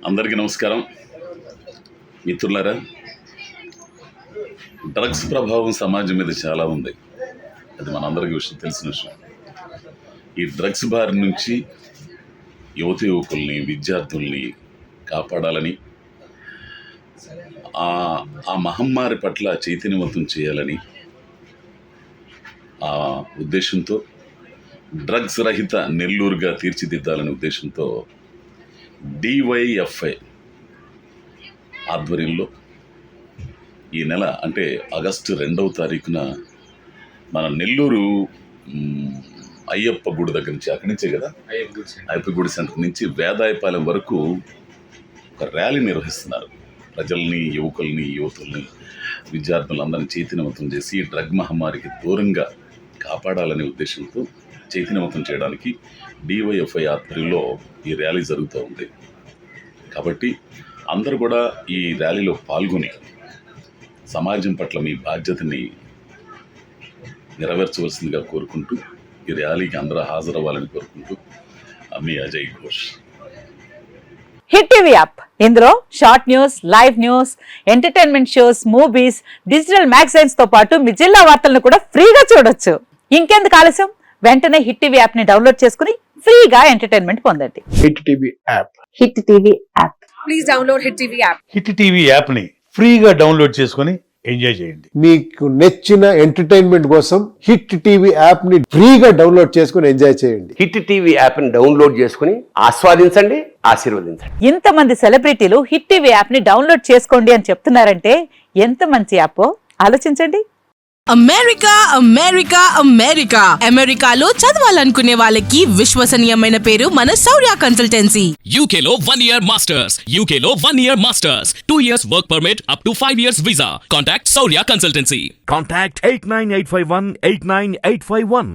అందరికీ నమస్కారం మిత్రులారా. డ్రగ్స్ ప్రభావం సమాజం మీద చాలా ఉంది, అది మనందరికీ తెలిసిన విషయం. ఈ డ్రగ్స్ బారి నుంచి యువకుల్ని విద్యార్థుల్ని కాపాడాలని, ఆ మహమ్మారి పట్ల చైతన్యవంతం చేయాలని ఆ ఉద్దేశంతో డ్రగ్స్ రహిత నెల్లూరుగా తీర్చిదిద్దాలనే ఉద్దేశంతో DYFI ఆధ్వర్యంలో ఈ నెల అంటే ఆగస్టు 2వ తారీఖున మన నెల్లూరు అయ్యప్ప గుడి దగ్గర నుంచి, అక్కడి నుంచే కదా అయ్యప్ప గుడి సెంటర్ నుంచి వేదాయపాలెం వరకు ఒక ర్యాలీ నిర్వహిస్తున్నారు. ప్రజల్ని, యువతుల్ని, విద్యార్థులందరినీ చైతన్యవంతం చేసి ఈ డ్రగ్ మహమ్మారికి దూరంగా కాపాడాలనే ఉద్దేశంతో చైతన్యవంతం చేయడానికి DYFI ఆధ్వర్యంలో ఈ ర్యాలీ జరుగుతూ ఉంది. కాబట్టి అందరూ కూడా ఈ ర్యాలీలో పాల్గొని సమాజం పట్ల మీ బాధ్యతని నెరవేర్చవలసిందిగా కోరుకుంటూ, ఈ ర్యాలీకి అందరూ హాజరవ్వాలని కోరుకుంటూ మీ Ajay Ghosh. Hit TV app, ఇందులో short news, live news, entertainment shows, movies, digital magazines తో పాటు మీ జిల్లా వార్తలను కూడా ఫ్రీగా చూడొచ్చు. ఇంకెందుకు ఆలస్యం, వెంటనే హిట్ టీవీ యాప్ ని డౌన్లోడ్ చేసుకుని ఫ్రీగా ఎంటర్టైన్మెంట్ పొందండి. Hit TV app, hit TV app, please download hit TV app. Hit TV app ని ఫ్రీగా డౌన్లోడ్ చేసుకుని ఎంజాయ్ చేయండి. మీకు నచ్చిన ఎంటర్టైన్మెంట్ కోసం హిట్ టీవీ యాప్ ని ఫ్రీగా డౌన్లోడ్ చేసుకుని ఎంజాయ్ చేయండి. హిట్ టీవీ యాప్ ని డౌన్లోడ్ చేసుకుని ఆస్వాదించండి, ఆశీర్వదించండి. ఇంతమంది సెలబ్రిటీలు హిట్ టీవీ యాప్ ని డౌన్లోడ్ చేసుకోండి అని చెప్తున్నారంటే ఎంత మంచి యాప్ ఆలోచించండి. అమెరికాలో చదవాలనుకునే వాళ్ళకి విశ్వసనీయమైన పేరు మన శౌర్య కన్సల్టెన్సీ. UK లో 1 year masters, 2 years work permit up to 5 years visa. Contact Saurya Consultancy. Contact 89851 89851.